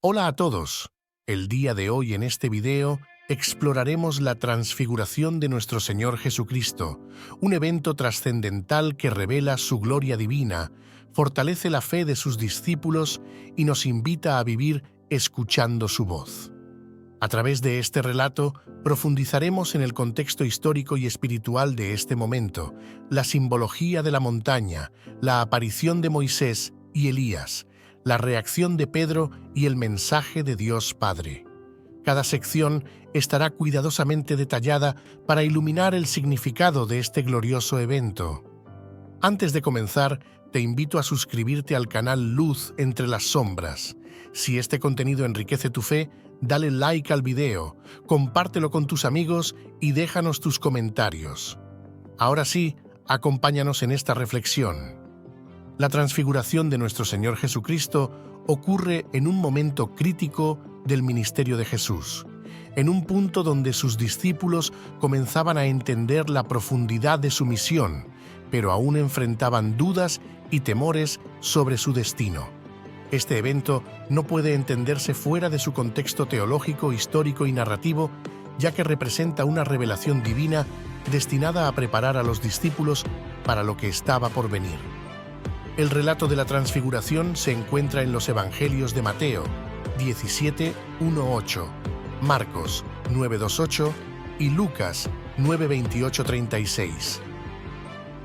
Hola a todos. El día de hoy en este video exploraremos la transfiguración de nuestro Señor Jesucristo, un evento trascendental que revela su gloria divina, fortalece la fe de sus discípulos y nos invita a vivir escuchando su voz. A través de este relato profundizaremos en el contexto histórico y espiritual de este momento, la simbología de la montaña, la aparición de Moisés y Elías, la reacción de Pedro y el mensaje de Dios Padre. Cada sección estará cuidadosamente detallada para iluminar el significado de este glorioso evento. Antes de comenzar, te invito a suscribirte al canal Luz entre las Sombras. Si este contenido enriquece tu fe, dale like al video, compártelo con tus amigos y déjanos tus comentarios. Ahora sí, acompáñanos en esta reflexión. La transfiguración de nuestro Señor Jesucristo ocurre en un momento crítico del ministerio de Jesús, en un punto donde sus discípulos comenzaban a entender la profundidad de su misión, pero aún enfrentaban dudas y temores sobre su destino. Este evento no puede entenderse fuera de su contexto teológico, histórico y narrativo, ya que representa una revelación divina destinada a preparar a los discípulos para lo que estaba por venir. El relato de la transfiguración se encuentra en los Evangelios de Mateo 17:1-8, Marcos 9:2-8 y Lucas 9:28-36.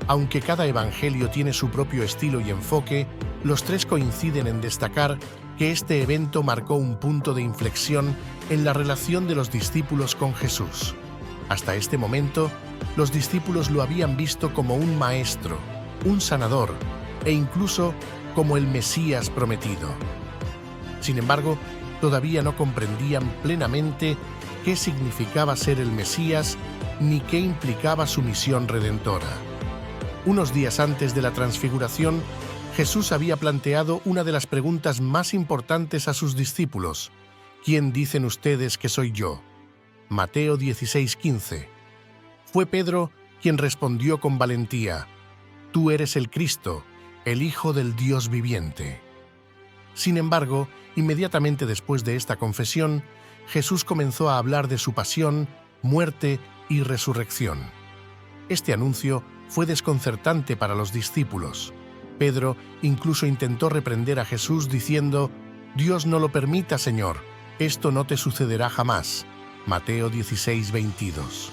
Aunque cada evangelio tiene su propio estilo y enfoque, los tres coinciden en destacar que este evento marcó un punto de inflexión en la relación de los discípulos con Jesús. Hasta este momento, los discípulos lo habían visto como un maestro, un sanador, e incluso como el Mesías prometido. Sin embargo, todavía no comprendían plenamente qué significaba ser el Mesías ni qué implicaba su misión redentora. Unos días antes de la transfiguración, Jesús había planteado una de las preguntas más importantes a sus discípulos: ¿quién dicen ustedes que soy yo? Mateo 16:15. Fue Pedro quien respondió con valentía: Tú eres el Cristo, el Hijo del Dios viviente. Sin embargo, inmediatamente después de esta confesión, Jesús comenzó a hablar de su pasión, muerte y resurrección. Este anuncio fue desconcertante para los discípulos. Pedro incluso intentó reprender a Jesús diciendo: «Dios no lo permita, Señor, esto no te sucederá jamás». Mateo 16:22.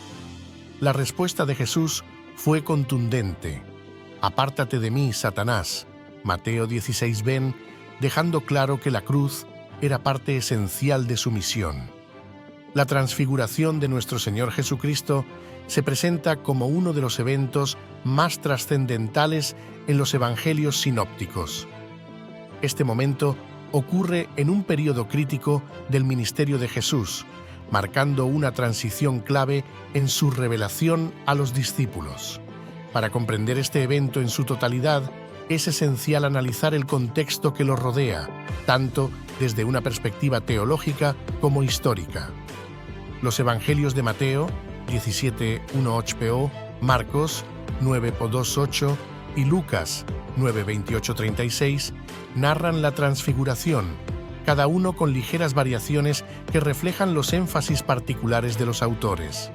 La respuesta de Jesús fue contundente: «Apártate de mí, Satanás». Mateo 16:20, dejando claro que la cruz era parte esencial de su misión. La transfiguración de nuestro Señor Jesucristo se presenta como uno de los eventos más trascendentales en los evangelios sinópticos. Este momento ocurre en un período crítico del ministerio de Jesús, marcando una transición clave en su revelación a los discípulos. Para comprender este evento en su totalidad, es esencial analizar el contexto que lo rodea, tanto desde una perspectiva teológica como histórica. Los Evangelios de Mateo 17:1-8, Marcos 9:2-8 y Lucas 9:28-36 narran la transfiguración, cada uno con ligeras variaciones que reflejan los énfasis particulares de los autores.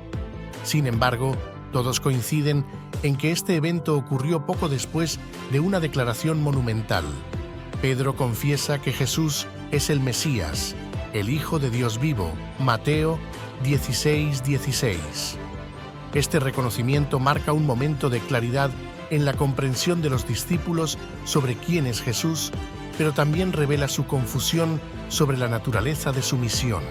Sin embargo, todos coinciden en que este evento ocurrió poco después de una declaración monumental. Pedro confiesa que Jesús es el Mesías, el Hijo de Dios vivo, Mateo 16:16. Este reconocimiento marca un momento de claridad en la comprensión de los discípulos sobre quién es Jesús, pero también revela su confusión sobre la naturaleza de su misión.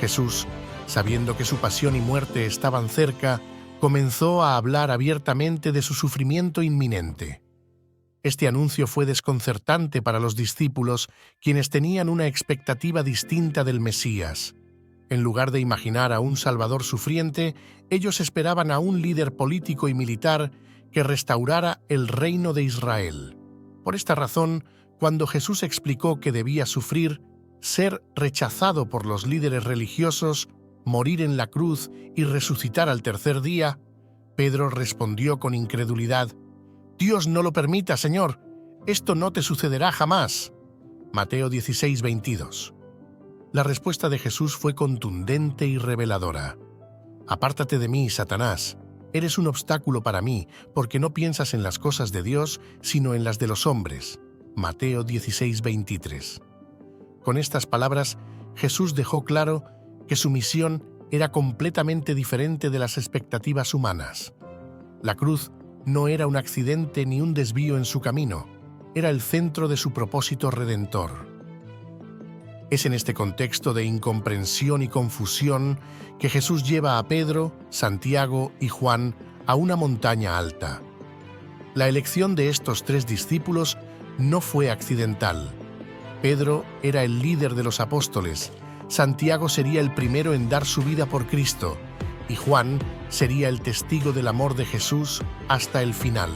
Jesús, sabiendo que su pasión y muerte estaban cerca, comenzó a hablar abiertamente de su sufrimiento inminente. Este anuncio fue desconcertante para los discípulos, quienes tenían una expectativa distinta del Mesías. En lugar de imaginar a un Salvador sufriente, ellos esperaban a un líder político y militar que restaurara el reino de Israel. Por esta razón, cuando Jesús explicó que debía sufrir, ser rechazado por los líderes religiosos, morir en la cruz y resucitar al tercer día, Pedro respondió con incredulidad: «Dios no lo permita, Señor, esto no te sucederá jamás». Mateo 16:22. La respuesta de Jesús fue contundente y reveladora. «Apártate de mí, Satanás. Eres un obstáculo para mí, porque no piensas en las cosas de Dios, sino en las de los hombres». Mateo 16:23. Con estas palabras, Jesús dejó claro que su misión era completamente diferente de las expectativas humanas. La cruz no era un accidente ni un desvío en su camino, era el centro de su propósito redentor. Es en este contexto de incomprensión y confusión que Jesús lleva a Pedro, Santiago y Juan a una montaña alta. La elección de estos tres discípulos no fue accidental. Pedro era el líder de los apóstoles, Santiago sería el primero en dar su vida por Cristo y Juan sería el testigo del amor de Jesús hasta el final.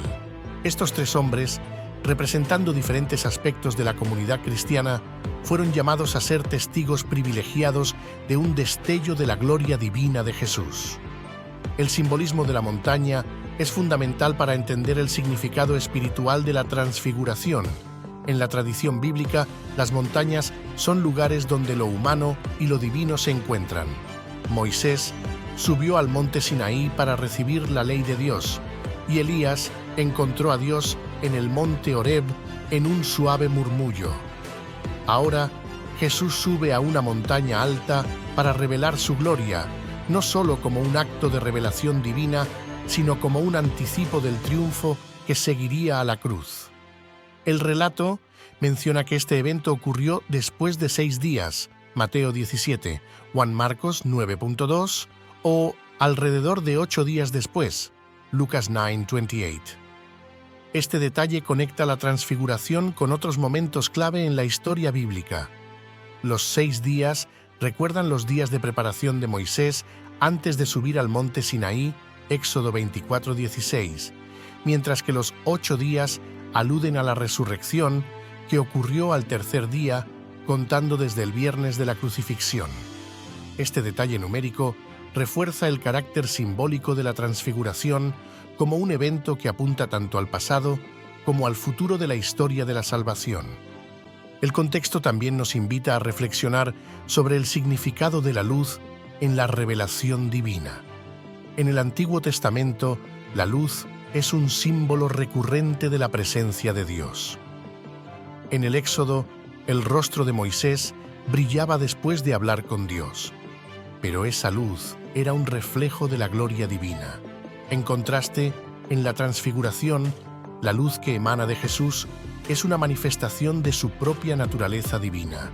Estos tres hombres, representando diferentes aspectos de la comunidad cristiana, fueron llamados a ser testigos privilegiados de un destello de la gloria divina de Jesús. El simbolismo de la montaña es fundamental para entender el significado espiritual de la transfiguración. En la tradición bíblica, las montañas son lugares donde lo humano y lo divino se encuentran. Moisés subió al monte Sinaí para recibir la ley de Dios, y Elías encontró a Dios en el monte Horeb en un suave murmullo. Ahora, Jesús sube a una montaña alta para revelar su gloria, no solo como un acto de revelación divina, sino como un anticipo del triunfo que seguiría a la cruz. El relato menciona que este evento ocurrió después de 6 días, Mateo 17, Juan Marcos 9.2, o alrededor de 8 días después, Lucas 9:28. Este detalle conecta la transfiguración con otros momentos clave en la historia bíblica. Los 6 días recuerdan los días de preparación de Moisés antes de subir al monte Sinaí, Éxodo 24:16, mientras que los 8 días aluden a la resurrección que ocurrió al tercer día, contando desde el viernes de la crucifixión. Este detalle numérico refuerza el carácter simbólico de la transfiguración como un evento que apunta tanto al pasado como al futuro de la historia de la salvación. El contexto también nos invita a reflexionar sobre el significado de la luz en la revelación divina. En el Antiguo Testamento, la luz es un símbolo recurrente de la presencia de Dios. En el Éxodo, el rostro de Moisés brillaba después de hablar con Dios, pero esa luz era un reflejo de la gloria divina. En contraste, en la transfiguración, la luz que emana de Jesús es una manifestación de su propia naturaleza divina.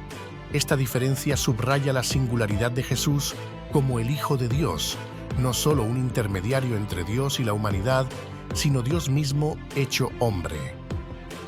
Esta diferencia subraya la singularidad de Jesús como el Hijo de Dios, no solo un intermediario entre Dios y la humanidad, sino Dios mismo hecho hombre.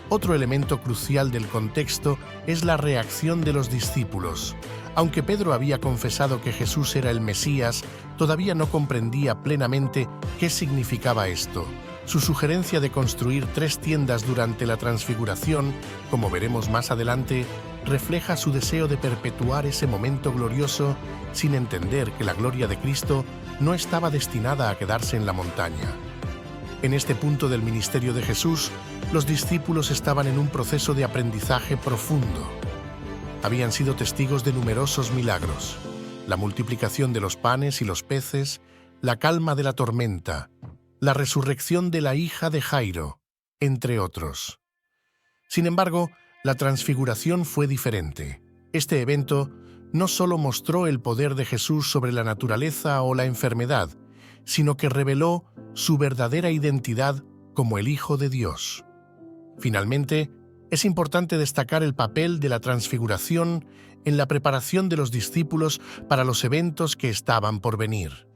Otro elemento crucial del contexto es la reacción de los discípulos. Aunque Pedro había confesado que Jesús era el Mesías, todavía no comprendía plenamente qué significaba esto. Su sugerencia de construir 3 tiendas durante la transfiguración, como veremos más adelante, refleja su deseo de perpetuar ese momento glorioso sin entender que la gloria de Cristo no estaba destinada a quedarse en la montaña. En este punto del ministerio de Jesús, los discípulos estaban en un proceso de aprendizaje profundo. Habían sido testigos de numerosos milagros, la multiplicación de los panes y los peces, la calma de la tormenta, la resurrección de la hija de Jairo, entre otros. Sin embargo, la transfiguración fue diferente. Este evento no solo mostró el poder de Jesús sobre la naturaleza o la enfermedad, sino que reveló su verdadera identidad como el Hijo de Dios. Finalmente, es importante destacar el papel de la transfiguración en la preparación de los discípulos para los eventos que estaban por venir.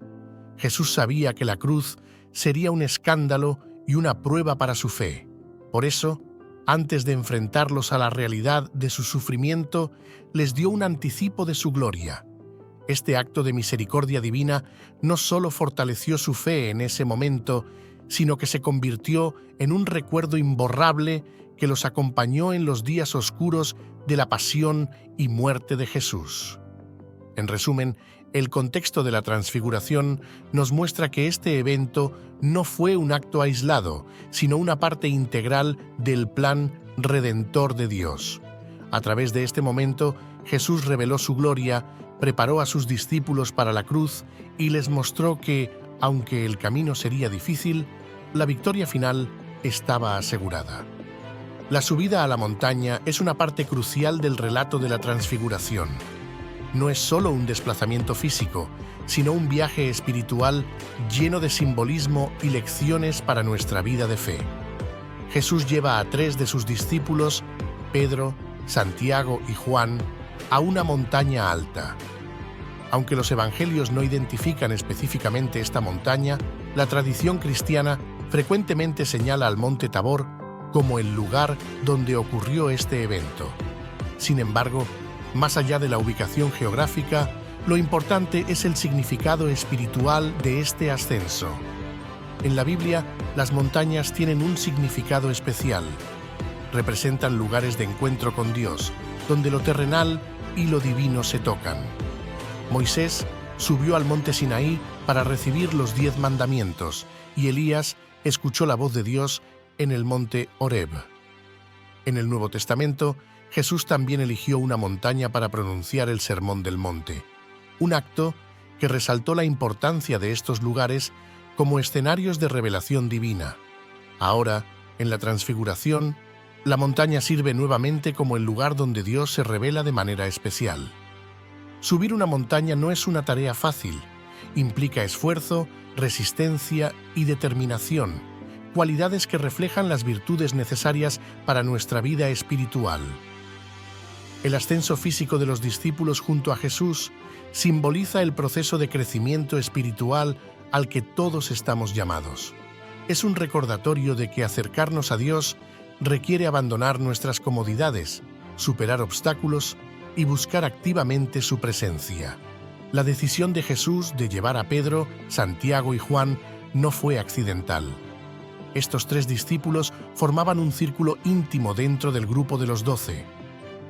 Jesús sabía que la cruz sería un escándalo y una prueba para su fe. Por eso, antes de enfrentarlos a la realidad de su sufrimiento, les dio un anticipo de su gloria. Este acto de misericordia divina no solo fortaleció su fe en ese momento, sino que se convirtió en un recuerdo imborrable que los acompañó en los días oscuros de la pasión y muerte de Jesús. En resumen, el contexto de la transfiguración nos muestra que este evento no fue un acto aislado, sino una parte integral del plan redentor de Dios. A través de este momento, Jesús reveló su gloria, preparó a sus discípulos para la cruz y les mostró que, aunque el camino sería difícil, la victoria final estaba asegurada. La subida a la montaña es una parte crucial del relato de la Transfiguración. No es solo un desplazamiento físico, sino un viaje espiritual lleno de simbolismo y lecciones para nuestra vida de fe. Jesús lleva a 3 de sus discípulos, Pedro, Santiago y Juan, a una montaña alta. Aunque los evangelios no identifican específicamente esta montaña, la tradición cristiana frecuentemente señala al monte Tabor como el lugar donde ocurrió este evento. Sin embargo, más allá de la ubicación geográfica, lo importante es el significado espiritual de este ascenso. En la Biblia, las montañas tienen un significado especial. Representan lugares de encuentro con Dios, donde lo terrenal y lo divino se tocan. Moisés subió al monte Sinaí para recibir los 10 mandamientos, y Elías escuchó la voz de Dios en el monte Horeb. En el Nuevo Testamento, Jesús también eligió una montaña para pronunciar el Sermón del Monte, un acto que resaltó la importancia de estos lugares como escenarios de revelación divina. Ahora, en la Transfiguración, la montaña sirve nuevamente como el lugar donde Dios se revela de manera especial. Subir una montaña no es una tarea fácil, implica esfuerzo, resistencia y determinación, cualidades que reflejan las virtudes necesarias para nuestra vida espiritual. El ascenso físico de los discípulos junto a Jesús simboliza el proceso de crecimiento espiritual al que todos estamos llamados. Es un recordatorio de que acercarnos a Dios requiere abandonar nuestras comodidades, superar obstáculos y buscar activamente su presencia. La decisión de Jesús de llevar a Pedro, Santiago y Juan no fue accidental. Estos 3 discípulos formaban un círculo íntimo dentro del grupo de los 12.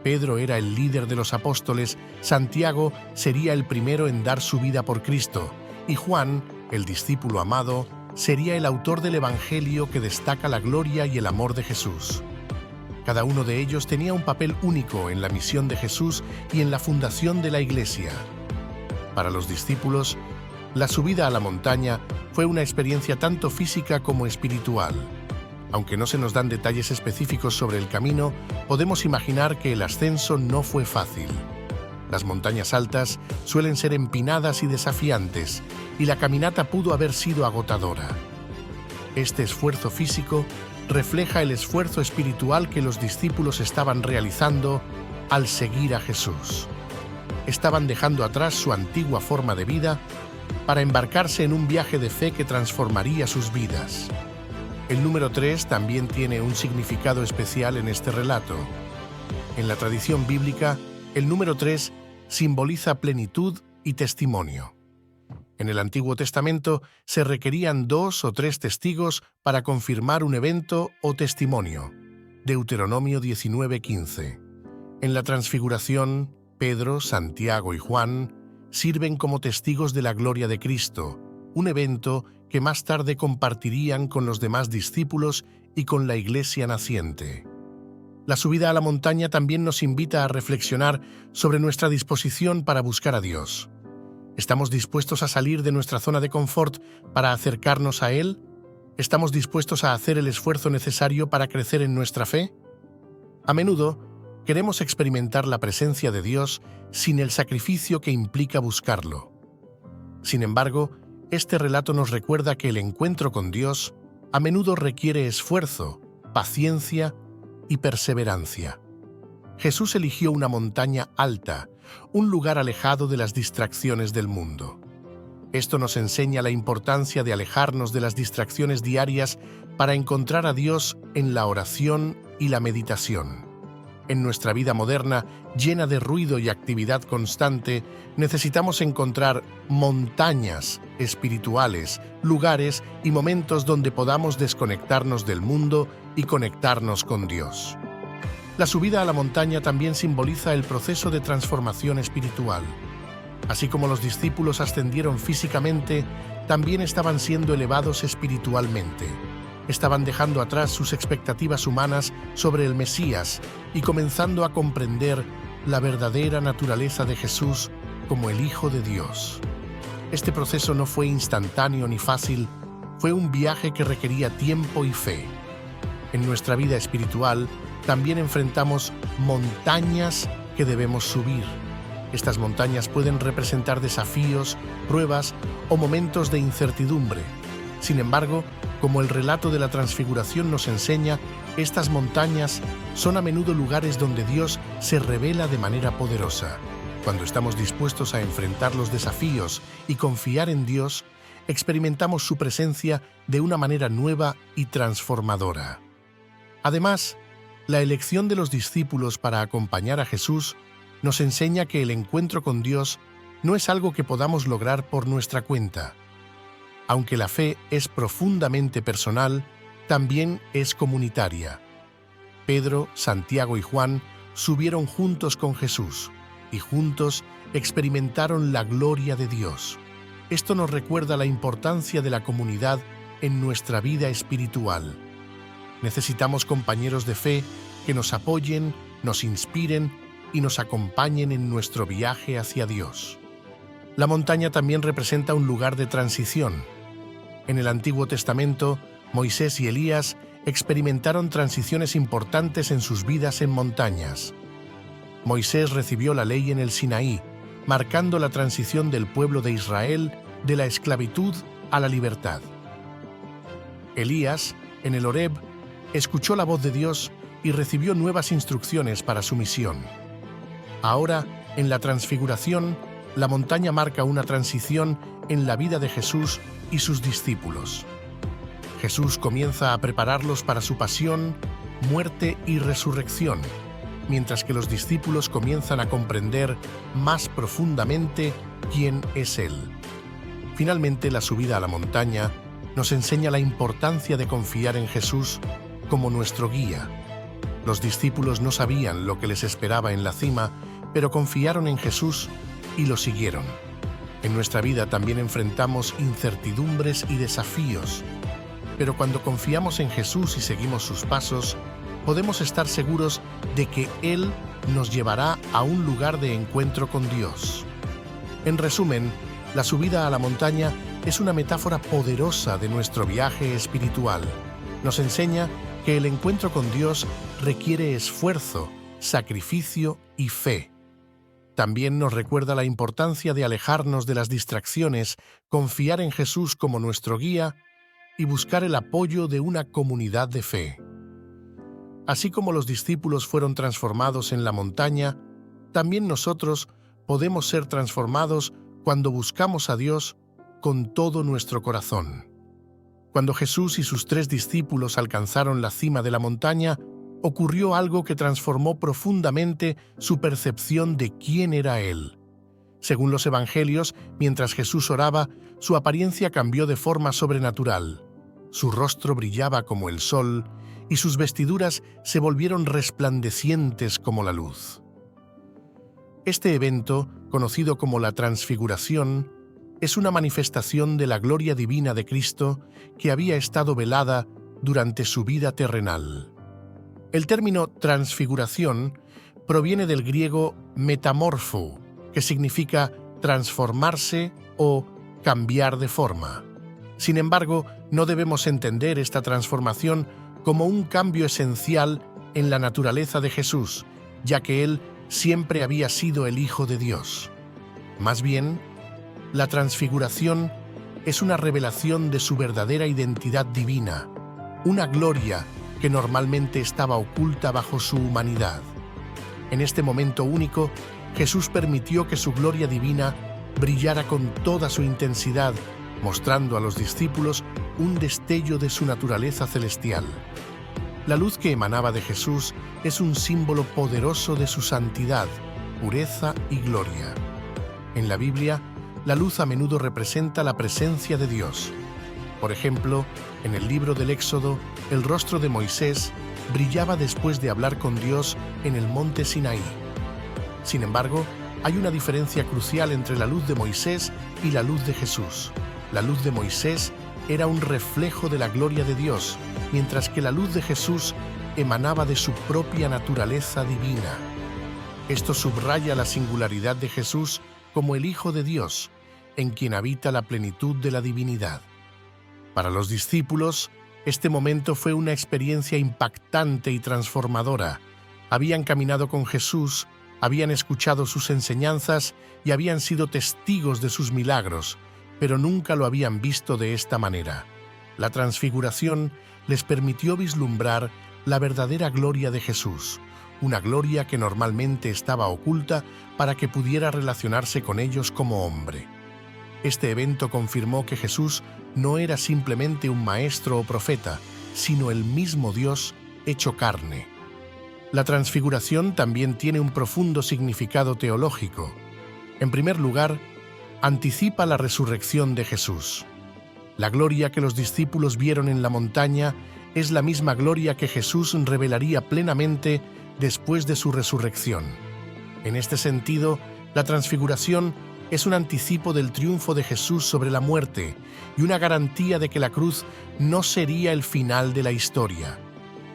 Pedro era el líder de los apóstoles, Santiago sería el primero en dar su vida por Cristo, y Juan, el discípulo amado, sería el autor del Evangelio que destaca la gloria y el amor de Jesús. Cada uno de ellos tenía un papel único en la misión de Jesús y en la fundación de la Iglesia. Para los discípulos, la subida a la montaña fue una experiencia tanto física como espiritual. Aunque no se nos dan detalles específicos sobre el camino, podemos imaginar que el ascenso no fue fácil. Las montañas altas suelen ser empinadas y desafiantes, y la caminata pudo haber sido agotadora. Este esfuerzo físico refleja el esfuerzo espiritual que los discípulos estaban realizando al seguir a Jesús. Estaban dejando atrás su antigua forma de vida para embarcarse en un viaje de fe que transformaría sus vidas. El número 3 también tiene un significado especial en este relato. En la tradición bíblica, el número 3 simboliza plenitud y testimonio. En el Antiguo Testamento se requerían 2 o 3 testigos para confirmar un evento o testimonio. Deuteronomio 19:15. En la Transfiguración, Pedro, Santiago y Juan sirven como testigos de la gloria de Cristo, un evento que más tarde compartirían con los demás discípulos y con la Iglesia naciente. La subida a la montaña también nos invita a reflexionar sobre nuestra disposición para buscar a Dios. ¿Estamos dispuestos a salir de nuestra zona de confort para acercarnos a Él? ¿Estamos dispuestos a hacer el esfuerzo necesario para crecer en nuestra fe? A menudo, queremos experimentar la presencia de Dios sin el sacrificio que implica buscarlo. Sin embargo, este relato nos recuerda que el encuentro con Dios a menudo requiere esfuerzo, paciencia y perseverancia. Jesús eligió una montaña alta, un lugar alejado de las distracciones del mundo. Esto nos enseña la importancia de alejarnos de las distracciones diarias para encontrar a Dios en la oración y la meditación. En nuestra vida moderna, llena de ruido y actividad constante, necesitamos encontrar montañas espirituales, lugares y momentos donde podamos desconectarnos del mundo y conectarnos con Dios. La subida a la montaña también simboliza el proceso de transformación espiritual. Así como los discípulos ascendieron físicamente, también estaban siendo elevados espiritualmente. Estaban dejando atrás sus expectativas humanas sobre el Mesías y comenzando a comprender la verdadera naturaleza de Jesús como el Hijo de Dios. Este proceso no fue instantáneo ni fácil, fue un viaje que requería tiempo y fe. En nuestra vida espiritual también enfrentamos montañas que debemos subir. Estas montañas pueden representar desafíos, pruebas o momentos de incertidumbre. Sin embargo, como el relato de la Transfiguración nos enseña, estas montañas son a menudo lugares donde Dios se revela de manera poderosa. Cuando estamos dispuestos a enfrentar los desafíos y confiar en Dios, experimentamos su presencia de una manera nueva y transformadora. Además, la elección de los discípulos para acompañar a Jesús nos enseña que el encuentro con Dios no es algo que podamos lograr por nuestra cuenta. Aunque la fe es profundamente personal, también es comunitaria. Pedro, Santiago y Juan subieron juntos con Jesús y juntos experimentaron la gloria de Dios. Esto nos recuerda la importancia de la comunidad en nuestra vida espiritual. Necesitamos compañeros de fe que nos apoyen, nos inspiren y nos acompañen en nuestro viaje hacia Dios. La montaña también representa un lugar de transición. En el Antiguo Testamento, Moisés y Elías experimentaron transiciones importantes en sus vidas en montañas. Moisés recibió la ley en el Sinaí, marcando la transición del pueblo de Israel de la esclavitud a la libertad. Elías, en el Horeb, escuchó la voz de Dios y recibió nuevas instrucciones para su misión. Ahora, en la Transfiguración, la montaña marca una transición en la vida de Jesús y sus discípulos. Jesús comienza a prepararlos para su pasión, muerte y resurrección, mientras que los discípulos comienzan a comprender más profundamente quién es Él. Finalmente, la subida a la montaña nos enseña la importancia de confiar en Jesús como nuestro guía. Los discípulos no sabían lo que les esperaba en la cima, pero confiaron en Jesús y lo siguieron. En nuestra vida también enfrentamos incertidumbres y desafíos, pero cuando confiamos en Jesús y seguimos sus pasos, podemos estar seguros de que Él nos llevará a un lugar de encuentro con Dios. En resumen, la subida a la montaña es una metáfora poderosa de nuestro viaje espiritual. Nos enseña que el encuentro con Dios requiere esfuerzo, sacrificio y fe. También nos recuerda la importancia de alejarnos de las distracciones, confiar en Jesús como nuestro guía y buscar el apoyo de una comunidad de fe. Así como los discípulos fueron transformados en la montaña, también nosotros podemos ser transformados cuando buscamos a Dios con todo nuestro corazón. Cuando Jesús y sus 3 discípulos alcanzaron la cima de la montaña, ocurrió algo que transformó profundamente su percepción de quién era Él. Según los Evangelios, mientras Jesús oraba, su apariencia cambió de forma sobrenatural. Su rostro brillaba como el sol y sus vestiduras se volvieron resplandecientes como la luz. Este evento, conocido como la Transfiguración, es una manifestación de la gloria divina de Cristo que había estado velada durante su vida terrenal. El término transfiguración proviene del griego metamorfo, que significa transformarse o cambiar de forma. Sin embargo, no debemos entender esta transformación como un cambio esencial en la naturaleza de Jesús, ya que Él siempre había sido el Hijo de Dios. Más bien, la transfiguración es una revelación de su verdadera identidad divina, una gloria que normalmente estaba oculta bajo su humanidad. En este momento único, Jesús permitió que su gloria divina brillara con toda su intensidad, mostrando a los discípulos un destello de su naturaleza celestial. La luz que emanaba de Jesús es un símbolo poderoso de su santidad, pureza y gloria. En la Biblia, la luz a menudo representa la presencia de Dios. Por ejemplo, en el libro del Éxodo, el rostro de Moisés brillaba después de hablar con Dios en el monte Sinaí. Sin embargo, hay una diferencia crucial entre la luz de Moisés y la luz de Jesús. La luz de Moisés era un reflejo de la gloria de Dios, mientras que la luz de Jesús emanaba de su propia naturaleza divina. Esto subraya la singularidad de Jesús como el Hijo de Dios, en quien habita la plenitud de la divinidad. Para los discípulos, este momento fue una experiencia impactante y transformadora. Habían caminado con Jesús, habían escuchado sus enseñanzas y habían sido testigos de sus milagros, pero nunca lo habían visto de esta manera. La transfiguración les permitió vislumbrar la verdadera gloria de Jesús, una gloria que normalmente estaba oculta para que pudiera relacionarse con ellos como hombre. Este evento confirmó que Jesús no era simplemente un maestro o profeta, sino el mismo Dios hecho carne. La transfiguración también tiene un profundo significado teológico. En primer lugar, anticipa la resurrección de Jesús. La gloria que los discípulos vieron en la montaña es la misma gloria que Jesús revelaría plenamente después de su resurrección. En este sentido, la transfiguración es un anticipo del triunfo de Jesús sobre la muerte y una garantía de que la cruz no sería el final de la historia.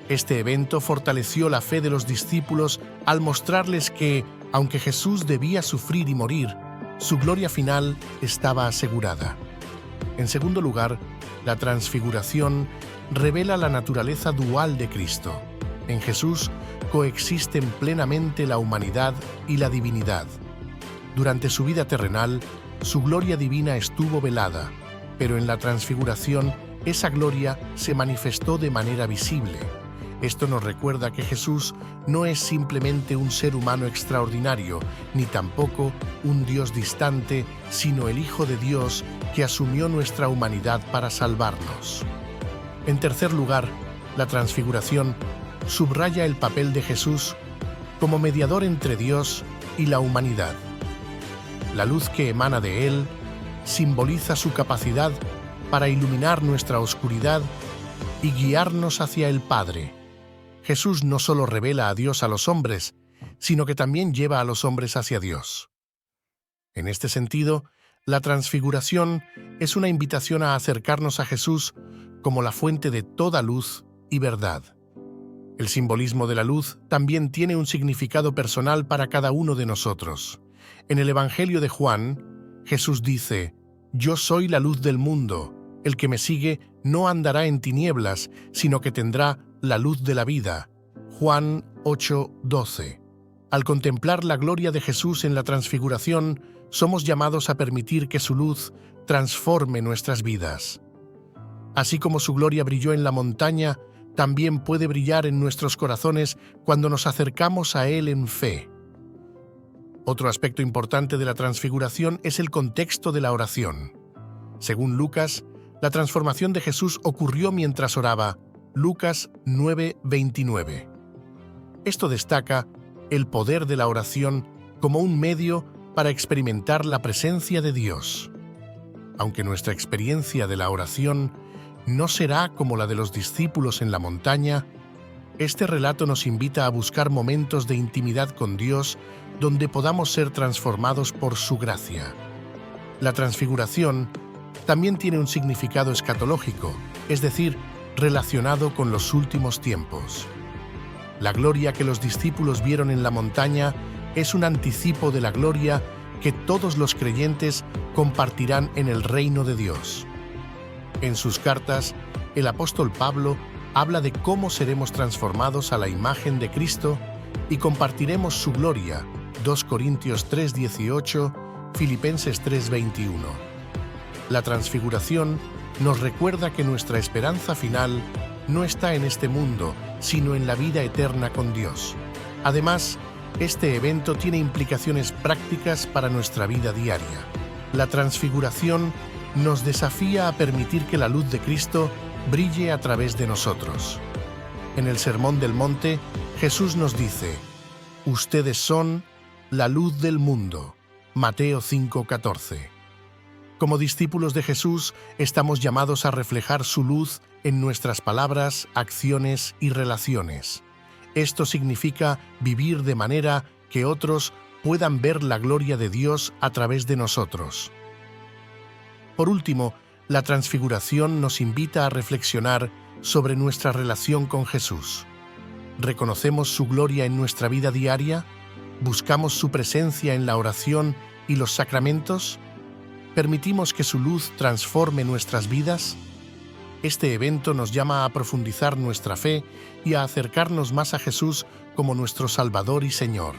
Este evento fortaleció la fe de los discípulos al mostrarles que, aunque Jesús debía sufrir y morir, su gloria final estaba asegurada. En segundo lugar, la transfiguración revela la naturaleza dual de Cristo. En Jesús coexisten plenamente la humanidad y la divinidad. Durante su vida terrenal, su gloria divina estuvo velada, pero en la transfiguración esa gloria se manifestó de manera visible. Esto nos recuerda que Jesús no es simplemente un ser humano extraordinario, ni tampoco un Dios distante, sino el Hijo de Dios que asumió nuestra humanidad para salvarnos. En tercer lugar, la transfiguración subraya el papel de Jesús como mediador entre Dios y la humanidad. La luz que emana de Él simboliza su capacidad para iluminar nuestra oscuridad y guiarnos hacia el Padre. Jesús no solo revela a Dios a los hombres, sino que también lleva a los hombres hacia Dios. En este sentido, la transfiguración es una invitación a acercarnos a Jesús como la fuente de toda luz y verdad. El simbolismo de la luz también tiene un significado personal para cada uno de nosotros. En el Evangelio de Juan, Jesús dice: «Yo soy la luz del mundo. El que me sigue no andará en tinieblas, sino que tendrá la luz de la vida». Juan 8:12. Al contemplar la gloria de Jesús en la transfiguración, somos llamados a permitir que su luz transforme nuestras vidas. Así como su gloria brilló en la montaña, también puede brillar en nuestros corazones cuando nos acercamos a Él en fe. Otro aspecto importante de la transfiguración es el contexto de la oración. Según Lucas, la transformación de Jesús ocurrió mientras oraba. Lucas 9:29. Esto destaca el poder de la oración como un medio para experimentar la presencia de Dios. Aunque nuestra experiencia de la oración no será como la de los discípulos en la montaña, este relato nos invita a buscar momentos de intimidad con Dios donde podamos ser transformados por su gracia. La transfiguración también tiene un significado escatológico, es decir, relacionado con los últimos tiempos. La gloria que los discípulos vieron en la montaña es un anticipo de la gloria que todos los creyentes compartirán en el reino de Dios. En sus cartas, el apóstol Pablo habla de cómo seremos transformados a la imagen de Cristo y compartiremos su gloria. 2 Corintios 3:18, Filipenses 3:21. La transfiguración nos recuerda que nuestra esperanza final no está en este mundo, sino en la vida eterna con Dios. Además, este evento tiene implicaciones prácticas para nuestra vida diaria. La transfiguración nos desafía a permitir que la luz de Cristo brille a través de nosotros. En el Sermón del Monte, Jesús nos dice: «Ustedes son la luz del mundo». Mateo 5:14. Como discípulos de Jesús, estamos llamados a reflejar su luz en nuestras palabras, acciones y relaciones. Esto significa vivir de manera que otros puedan ver la gloria de Dios a través de nosotros. Por último, la transfiguración nos invita a reflexionar sobre nuestra relación con Jesús. ¿Reconocemos su gloria en nuestra vida diaria? ¿Buscamos su presencia en la oración y los sacramentos? ¿Permitimos que su luz transforme nuestras vidas? Este evento nos llama a profundizar nuestra fe y a acercarnos más a Jesús como nuestro Salvador y Señor.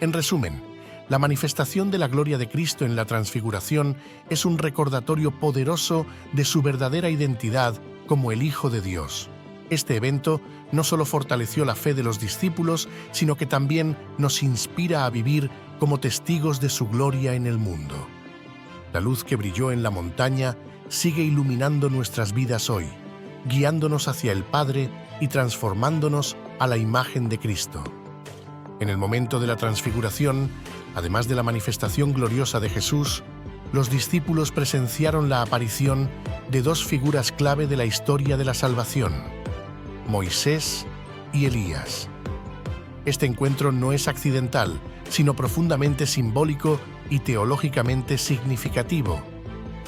En resumen, la manifestación de la gloria de Cristo en la Transfiguración es un recordatorio poderoso de su verdadera identidad como el Hijo de Dios. Este evento no solo fortaleció la fe de los discípulos, sino que también nos inspira a vivir como testigos de su gloria en el mundo. La luz que brilló en la montaña sigue iluminando nuestras vidas hoy, guiándonos hacia el Padre y transformándonos a la imagen de Cristo. En el momento de la Transfiguración, además de la manifestación gloriosa de Jesús, los discípulos presenciaron la aparición de dos figuras clave de la historia de la salvación: Moisés y Elías. Este encuentro no es accidental, sino profundamente simbólico y teológicamente significativo.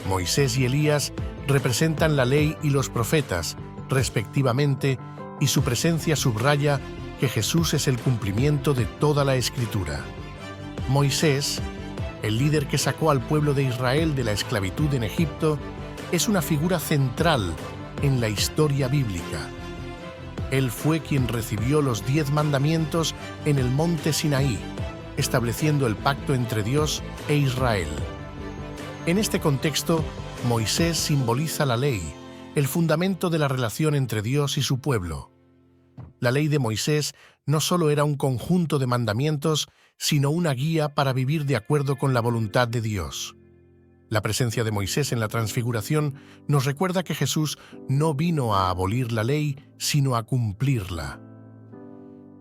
Moisés y Elías representan la ley y los profetas, respectivamente, y su presencia subraya que Jesús es el cumplimiento de toda la Escritura. Moisés, el líder que sacó al pueblo de Israel de la esclavitud en Egipto, es una figura central en la historia bíblica. Él fue quien recibió los 10 mandamientos en el monte Sinaí, estableciendo el pacto entre Dios e Israel. En este contexto, Moisés simboliza la ley, el fundamento de la relación entre Dios y su pueblo. La ley de Moisés no solo era un conjunto de mandamientos, sino una guía para vivir de acuerdo con la voluntad de Dios. La presencia de Moisés en la Transfiguración nos recuerda que Jesús no vino a abolir la ley, sino a cumplirla.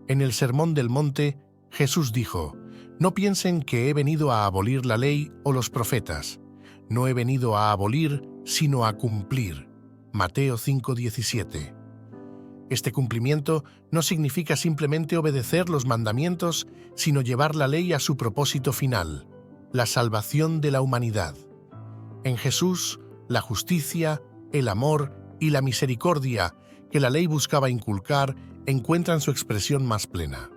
En el Sermón del Monte, Jesús dijo: «No piensen que he venido a abolir la ley o los profetas. No he venido a abolir, sino a cumplir». Mateo 5:17. Este cumplimiento no significa simplemente obedecer los mandamientos, sino llevar la ley a su propósito final, la salvación de la humanidad. En Jesús, la justicia, el amor y la misericordia que la ley buscaba inculcar encuentran su expresión más plena.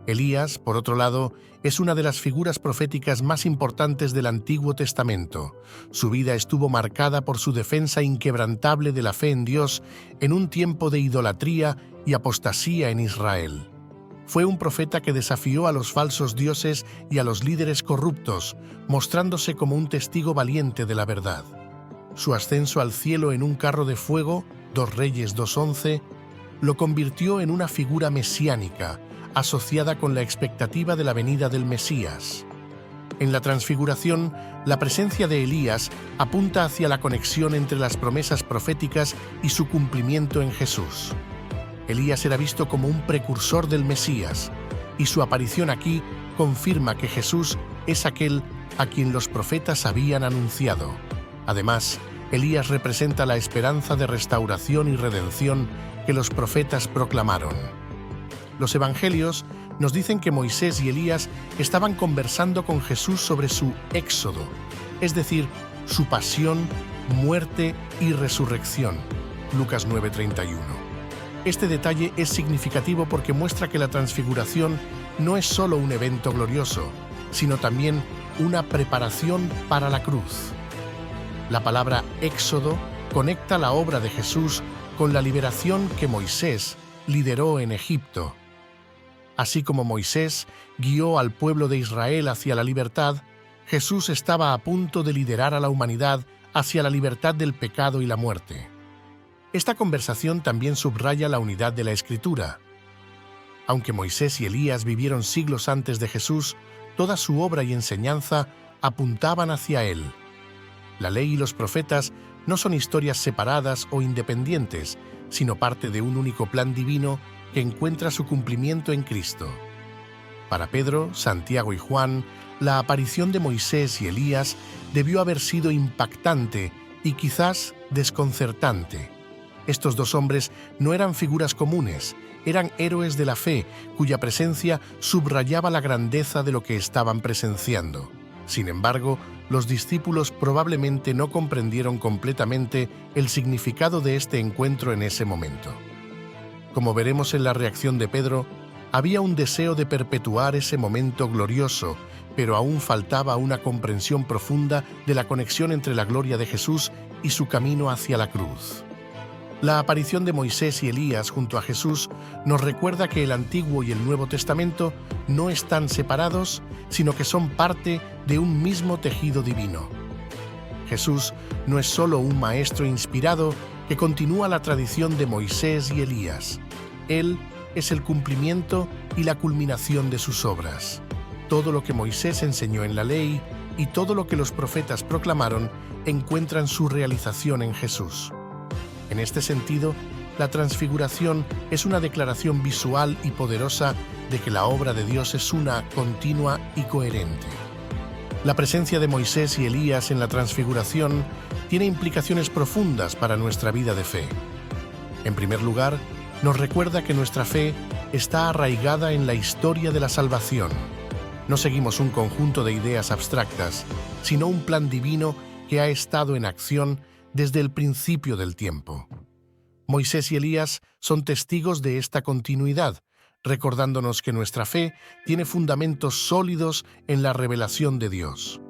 Elías, por otro lado, es una de las figuras proféticas más importantes del Antiguo Testamento. Su vida estuvo marcada por su defensa inquebrantable de la fe en Dios en un tiempo de idolatría y apostasía en Israel. Fue un profeta que desafió a los falsos dioses y a los líderes corruptos, mostrándose como un testigo valiente de la verdad. Su ascenso al cielo en un carro de fuego, 2 Reyes 2:11, lo convirtió en una figura mesiánica, asociada con la expectativa de la venida del Mesías. En la Transfiguración, la presencia de Elías apunta hacia la conexión entre las promesas proféticas y su cumplimiento en Jesús. Elías era visto como un precursor del Mesías, y su aparición aquí confirma que Jesús es aquel a quien los profetas habían anunciado. Además, Elías representa la esperanza de restauración y redención que los profetas proclamaron. Los evangelios nos dicen que Moisés y Elías estaban conversando con Jesús sobre su éxodo, es decir, su pasión, muerte y resurrección. Lucas 9:31. Este detalle es significativo porque muestra que la Transfiguración no es solo un evento glorioso, sino también una preparación para la cruz. La palabra éxodo conecta la obra de Jesús con la liberación que Moisés lideró en Egipto. Así como Moisés guió al pueblo de Israel hacia la libertad, Jesús estaba a punto de liderar a la humanidad hacia la libertad del pecado y la muerte. Esta conversación también subraya la unidad de la Escritura. Aunque Moisés y Elías vivieron siglos antes de Jesús, toda su obra y enseñanza apuntaban hacia él. La ley y los profetas no son historias separadas o independientes, sino parte de un único plan divino que encuentra su cumplimiento en Cristo. Para Pedro, Santiago y Juan, la aparición de Moisés y Elías debió haber sido impactante y quizás desconcertante. Estos dos hombres no eran figuras comunes, eran héroes de la fe, cuya presencia subrayaba la grandeza de lo que estaban presenciando. Sin embargo, los discípulos probablemente no comprendieron completamente el significado de este encuentro en ese momento. Como veremos en la reacción de Pedro, había un deseo de perpetuar ese momento glorioso, pero aún faltaba una comprensión profunda de la conexión entre la gloria de Jesús y su camino hacia la cruz. La aparición de Moisés y Elías junto a Jesús nos recuerda que el Antiguo y el Nuevo Testamento no están separados, sino que son parte de un mismo tejido divino. Jesús no es solo un maestro inspirado que continúa la tradición de Moisés y Elías. Él es el cumplimiento y la culminación de sus obras. Todo lo que Moisés enseñó en la ley y todo lo que los profetas proclamaron encuentran su realización en Jesús. En este sentido, la transfiguración es una declaración visual y poderosa de que la obra de Dios es una, continua y coherente. La presencia de Moisés y Elías en la transfiguración tiene implicaciones profundas para nuestra vida de fe. En primer lugar, nos recuerda que nuestra fe está arraigada en la historia de la salvación. No seguimos un conjunto de ideas abstractas, sino un plan divino que ha estado en acción desde el principio del tiempo. Moisés y Elías son testigos de esta continuidad, recordándonos que nuestra fe tiene fundamentos sólidos en la revelación de Dios.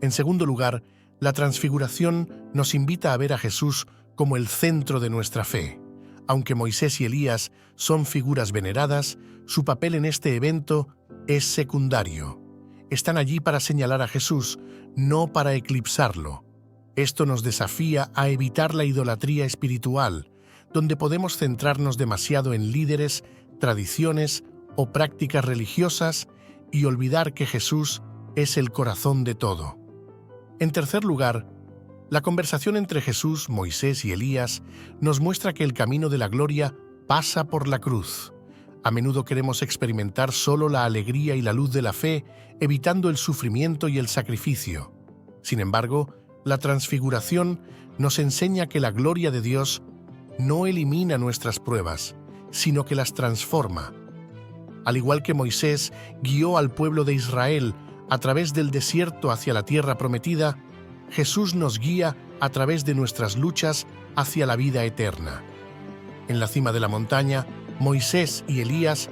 En segundo lugar, la transfiguración nos invita a ver a Jesús como el centro de nuestra fe. Aunque Moisés y Elías son figuras veneradas, su papel en este evento es secundario. Están allí para señalar a Jesús, no para eclipsarlo. Esto nos desafía a evitar la idolatría espiritual, donde podemos centrarnos demasiado en líderes, tradiciones o prácticas religiosas y olvidar que Jesús es el corazón de todo. En tercer lugar, la conversación entre Jesús, Moisés y Elías nos muestra que el camino de la gloria pasa por la cruz. A menudo queremos experimentar solo la alegría y la luz de la fe, evitando el sufrimiento y el sacrificio. Sin embargo, la transfiguración nos enseña que la gloria de Dios no elimina nuestras pruebas, sino que las transforma. Al igual que Moisés guió al pueblo de Israel a través del desierto hacia la tierra prometida, Jesús nos guía a través de nuestras luchas hacia la vida eterna. En la cima de la montaña, Moisés y Elías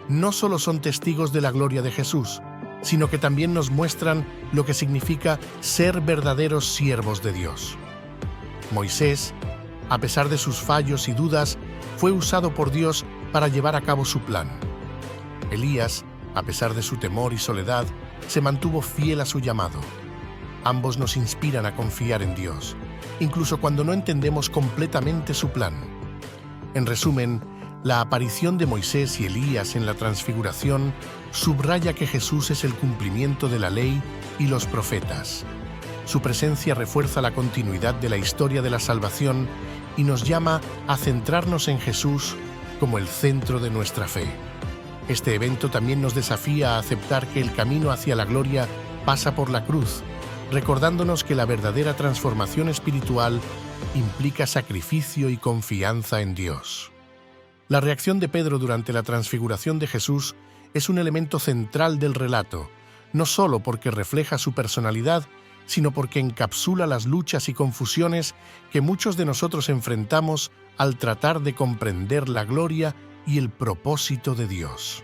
no solo son testigos de la gloria de Jesús, sino que también nos muestran lo que significa ser verdaderos siervos de Dios. Moisés, a pesar de sus fallos y dudas, fue usado por Dios para llevar a cabo su plan. Elías, a pesar de su temor y soledad, se mantuvo fiel a su llamado. Ambos nos inspiran a confiar en Dios, incluso cuando no entendemos completamente su plan. En resumen, la aparición de Moisés y Elías en la transfiguración subraya que Jesús es el cumplimiento de la ley y los profetas. Su presencia refuerza la continuidad de la historia de la salvación y nos llama a centrarnos en Jesús como el centro de nuestra fe. Este evento también nos desafía a aceptar que el camino hacia la gloria pasa por la cruz, recordándonos que la verdadera transformación espiritual implica sacrificio y confianza en Dios. La reacción de Pedro durante la transfiguración de Jesús es un elemento central del relato, no solo porque refleja su personalidad, sino porque encapsula las luchas y confusiones que muchos de nosotros enfrentamos al tratar de comprender la gloria y el propósito de Dios.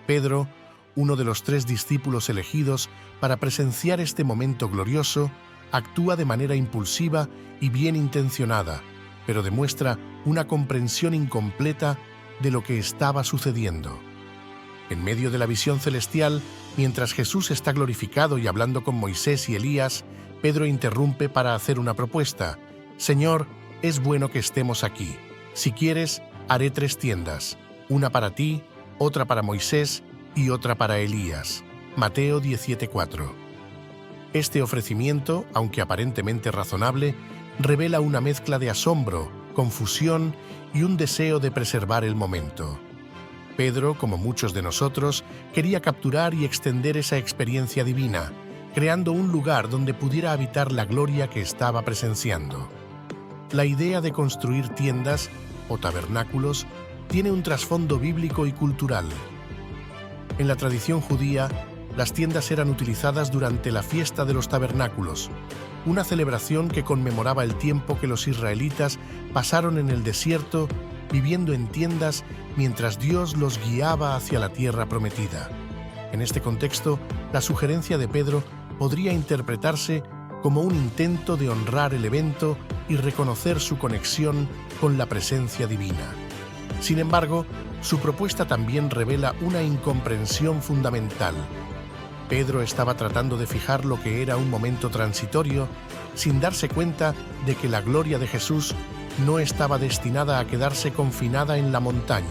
Pedro, uno de los 3 discípulos elegidos para presenciar este momento glorioso, actúa de manera impulsiva y bien intencionada, pero demuestra una comprensión incompleta de lo que estaba sucediendo. En medio de la visión celestial, mientras Jesús está glorificado y hablando con Moisés y Elías, Pedro interrumpe para hacer una propuesta. «Señor, es bueno que estemos aquí. Si quieres, haré 3 tiendas, una para ti, otra para Moisés y otra para Elías». Mateo 17:4. Este ofrecimiento, aunque aparentemente razonable, revela una mezcla de asombro, confusión y un deseo de preservar el momento. Pedro, como muchos de nosotros, quería capturar y extender esa experiencia divina, creando un lugar donde pudiera habitar la gloria que estaba presenciando. La idea de construir tiendas o tabernáculos tiene un trasfondo bíblico y cultural. En la tradición judía, Las tiendas eran utilizadas durante la fiesta de los tabernáculos, una celebración que conmemoraba el tiempo que los israelitas pasaron en el desierto viviendo en tiendas mientras Dios los guiaba hacia la tierra prometida. En este contexto, la sugerencia de Pedro podría interpretarse como un intento de honrar el evento y reconocer su conexión con la presencia divina. Sin embargo, su propuesta también revela una incomprensión fundamental. Pedro estaba tratando de fijar lo que era un momento transitorio, sin darse cuenta de que la gloria de Jesús no estaba destinada a quedarse confinada en la montaña.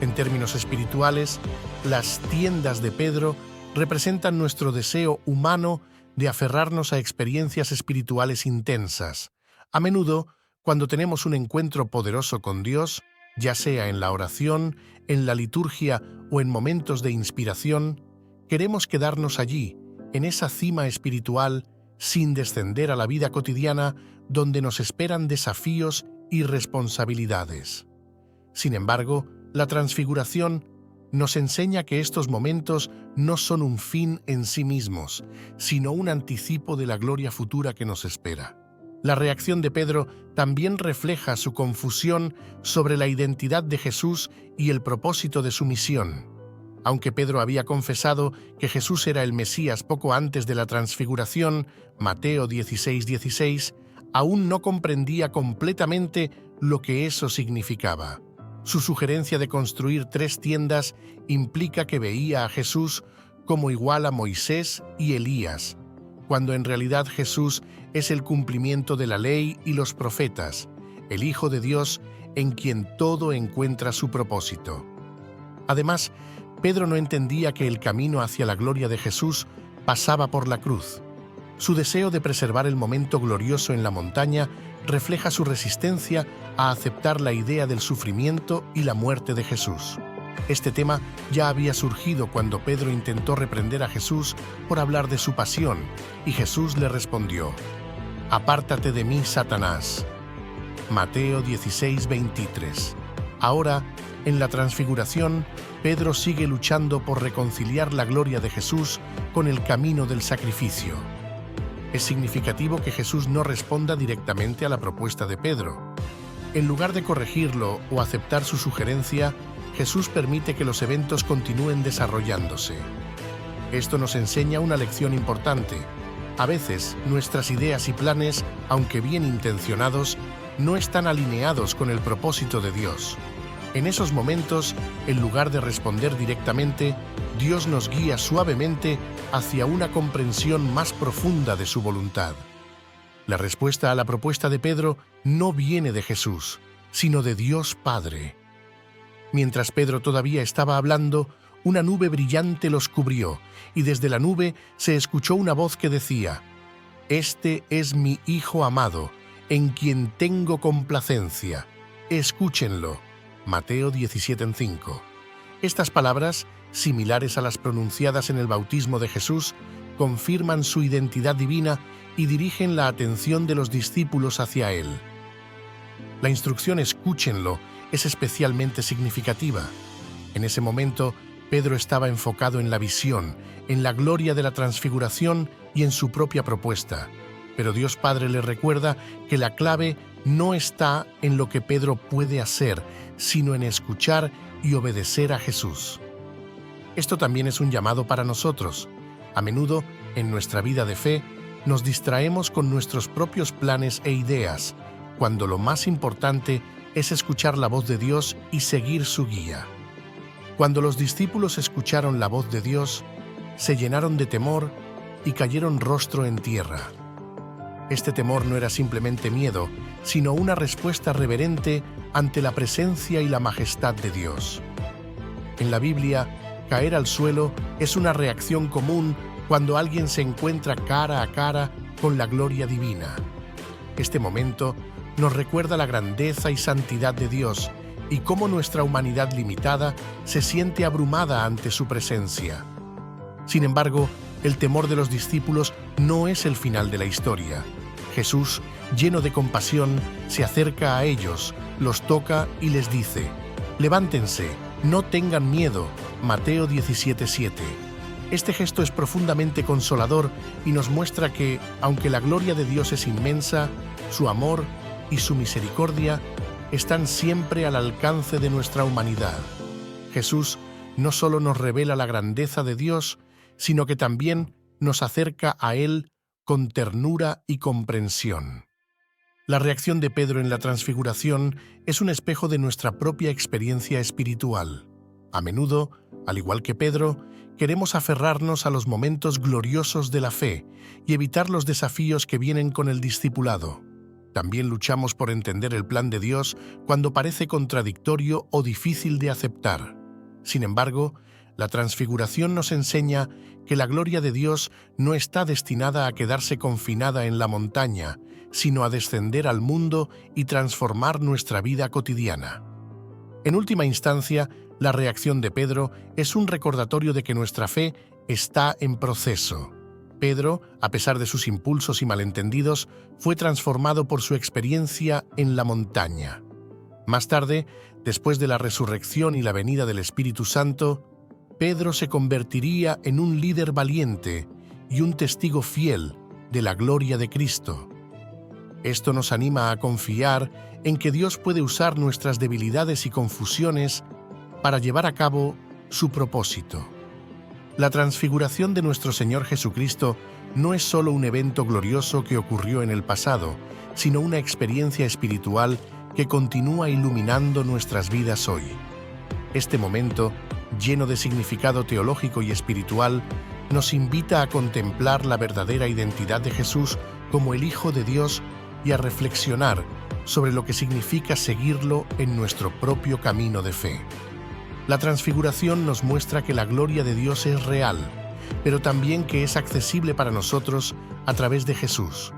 En términos espirituales, las tiendas de Pedro representan nuestro deseo humano de aferrarnos a experiencias espirituales intensas. A menudo, cuando tenemos un encuentro poderoso con Dios, ya sea en la oración, en la liturgia o en momentos de inspiración, queremos quedarnos allí, en esa cima espiritual, sin descender a la vida cotidiana donde nos esperan desafíos y responsabilidades. Sin embargo, la transfiguración nos enseña que estos momentos no son un fin en sí mismos, sino un anticipo de la gloria futura que nos espera. La reacción de Pedro también refleja su confusión sobre la identidad de Jesús y el propósito de su misión. Aunque Pedro había confesado que Jesús era el Mesías poco antes de la transfiguración, Mateo 16:16, aún no comprendía completamente lo que eso significaba. Su sugerencia de construir 3 tiendas implica que veía a Jesús como igual a Moisés y Elías, cuando en realidad Jesús es el cumplimiento de la ley y los profetas, el Hijo de Dios en quien todo encuentra su propósito. Además, Pedro no entendía que el camino hacia la gloria de Jesús pasaba por la cruz. Su deseo de preservar el momento glorioso en la montaña refleja su resistencia a aceptar la idea del sufrimiento y la muerte de Jesús. Este tema ya había surgido cuando Pedro intentó reprender a Jesús por hablar de su pasión, y Jesús le respondió: «Apártate de mí, Satanás». Mateo 16:23. Ahora, en la transfiguración, Pedro sigue luchando por reconciliar la gloria de Jesús con el camino del sacrificio. Es significativo que Jesús no responda directamente a la propuesta de Pedro. En lugar de corregirlo o aceptar su sugerencia, Jesús permite que los eventos continúen desarrollándose. Esto nos enseña una lección importante. A veces, nuestras ideas y planes, aunque bien intencionados, no están alineados con el propósito de Dios. En esos momentos, en lugar de responder directamente, Dios nos guía suavemente hacia una comprensión más profunda de su voluntad. La respuesta a la propuesta de Pedro no viene de Jesús, sino de Dios Padre. Mientras Pedro todavía estaba hablando, una nube brillante los cubrió, y desde la nube se escuchó una voz que decía: «Este es mi Hijo amado, en quien tengo complacencia. Escúchenlo». Mateo 17:5. Estas palabras, similares a las pronunciadas en el bautismo de Jesús, confirman su identidad divina y dirigen la atención de los discípulos hacia Él. La instrucción «escúchenlo» es especialmente significativa. En ese momento, Pedro estaba enfocado en la visión, en la gloria de la transfiguración y en su propia propuesta. Pero Dios Padre le recuerda que la clave no está en lo que Pedro puede hacer, sino en escuchar y obedecer a Jesús. Esto también es un llamado para nosotros. A menudo, en nuestra vida de fe, nos distraemos con nuestros propios planes e ideas, cuando lo más importante es escuchar la voz de Dios y seguir su guía. Cuando los discípulos escucharon la voz de Dios, se llenaron de temor y cayeron rostro en tierra. Este temor no era simplemente miedo, sino una respuesta reverente ante la presencia y la majestad de Dios. En la Biblia, caer al suelo es una reacción común cuando alguien se encuentra cara a cara con la gloria divina. Este momento nos recuerda la grandeza y santidad de Dios y cómo nuestra humanidad limitada se siente abrumada ante su presencia. Sin embargo, el temor de los discípulos no es el final de la historia. Jesús, lleno de compasión, se acerca a ellos, los toca y les dice: «Levántense, no tengan miedo». Mateo 17:7. Este gesto es profundamente consolador y nos muestra que, aunque la gloria de Dios es inmensa, su amor y su misericordia están siempre al alcance de nuestra humanidad. Jesús no solo nos revela la grandeza de Dios, sino que también nos acerca a Él con ternura y comprensión. La reacción de Pedro en la transfiguración es un espejo de nuestra propia experiencia espiritual. A menudo, al igual que Pedro, queremos aferrarnos a los momentos gloriosos de la fe y evitar los desafíos que vienen con el discipulado. También luchamos por entender el plan de Dios cuando parece contradictorio o difícil de aceptar. Sin embargo, la transfiguración nos enseña que la gloria de Dios no está destinada a quedarse confinada en la montaña, sino a descender al mundo y transformar nuestra vida cotidiana. En última instancia, la reacción de Pedro es un recordatorio de que nuestra fe está en proceso. Pedro, a pesar de sus impulsos y malentendidos, fue transformado por su experiencia en la montaña. Más tarde, después de la resurrección y la venida del Espíritu Santo, Pedro se convertiría en un líder valiente y un testigo fiel de la gloria de Cristo. Esto nos anima a confiar en que Dios puede usar nuestras debilidades y confusiones para llevar a cabo su propósito. La transfiguración de nuestro Señor Jesucristo no es solo un evento glorioso que ocurrió en el pasado, sino una experiencia espiritual que continúa iluminando nuestras vidas hoy. Este momento, lleno de significado teológico y espiritual, nos invita a contemplar la verdadera identidad de Jesús como el Hijo de Dios y a reflexionar sobre lo que significa seguirlo en nuestro propio camino de fe. La transfiguración nos muestra que la gloria de Dios es real, pero también que es accesible para nosotros a través de Jesús.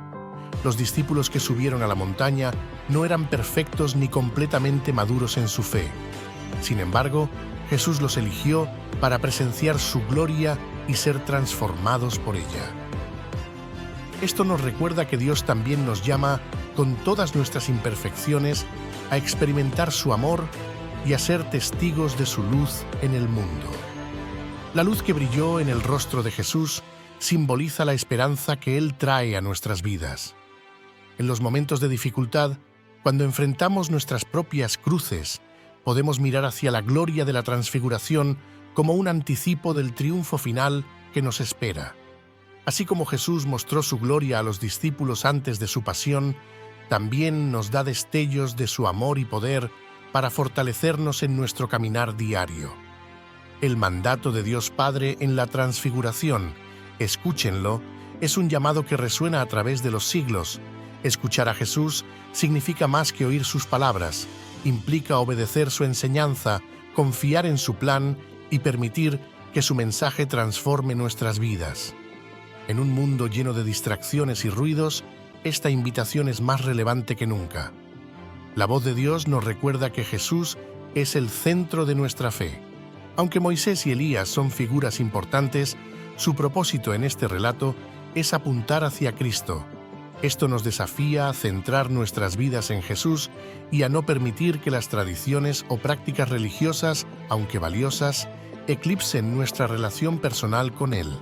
Los discípulos que subieron a la montaña no eran perfectos ni completamente maduros en su fe. Sin embargo, Jesús los eligió para presenciar su gloria y ser transformados por ella. Esto nos recuerda que Dios también nos llama, con todas nuestras imperfecciones, a experimentar su amor y a ser testigos de su luz en el mundo. La luz que brilló en el rostro de Jesús simboliza la esperanza que Él trae a nuestras vidas. En los momentos de dificultad, cuando enfrentamos nuestras propias cruces, podemos mirar hacia la gloria de la transfiguración como un anticipo del triunfo final que nos espera. Así como Jesús mostró su gloria a los discípulos antes de su pasión, también nos da destellos de su amor y poder para fortalecernos en nuestro caminar diario. El mandato de Dios Padre en la transfiguración, escúchenlo, es un llamado que resuena a través de los siglos. Escuchar a Jesús significa más que oír sus palabras, implica obedecer su enseñanza, confiar en su plan y permitir que su mensaje transforme nuestras vidas. En un mundo lleno de distracciones y ruidos, esta invitación es más relevante que nunca. La voz de Dios nos recuerda que Jesús es el centro de nuestra fe. Aunque Moisés y Elías son figuras importantes, su propósito en este relato es apuntar hacia Cristo. Esto nos desafía a centrar nuestras vidas en Jesús y a no permitir que las tradiciones o prácticas religiosas, aunque valiosas, eclipsen nuestra relación personal con Él.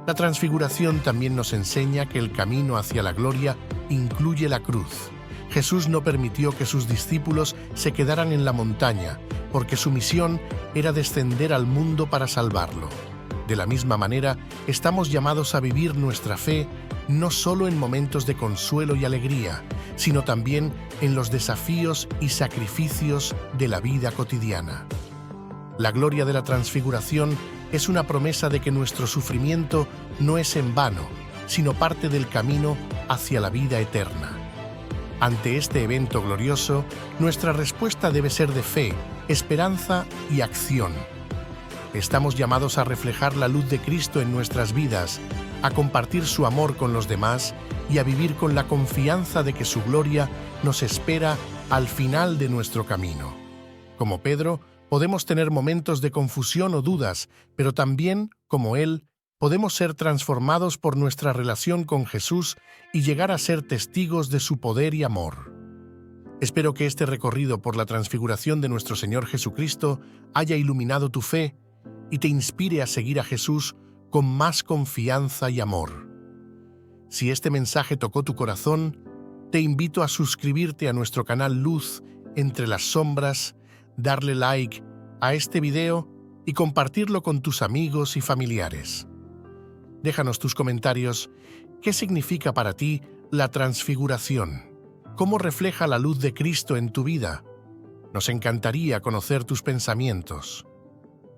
La transfiguración también nos enseña que el camino hacia la gloria incluye la cruz. Jesús no permitió que sus discípulos se quedaran en la montaña, porque su misión era descender al mundo para salvarlo. De la misma manera, estamos llamados a vivir nuestra fe no solo en momentos de consuelo y alegría, sino también en los desafíos y sacrificios de la vida cotidiana. La gloria de la transfiguración es una promesa de que nuestro sufrimiento no es en vano, sino parte del camino hacia la vida eterna. Ante este evento glorioso, nuestra respuesta debe ser de fe, esperanza y acción. Estamos llamados a reflejar la luz de Cristo en nuestras vidas, a compartir su amor con los demás y a vivir con la confianza de que su gloria nos espera al final de nuestro camino. Como Pedro, podemos tener momentos de confusión o dudas, pero también, como él, podemos ser transformados por nuestra relación con Jesús y llegar a ser testigos de su poder y amor. Espero que este recorrido por la transfiguración de nuestro Señor Jesucristo haya iluminado tu fe y te inspire a seguir a Jesús con más confianza y amor. Si este mensaje tocó tu corazón, te invito a suscribirte a nuestro canal Luz entre las Sombras, darle like a este video y compartirlo con tus amigos y familiares. Déjanos tus comentarios. ¿Qué significa para ti la transfiguración? ¿Cómo refleja la luz de Cristo en tu vida? Nos encantaría conocer tus pensamientos.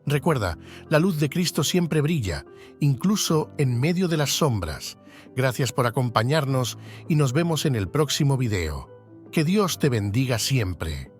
Recuerda, la luz de Cristo siempre brilla, incluso en medio de las sombras. Gracias por acompañarnos y nos vemos en el próximo video. Que Dios te bendiga siempre.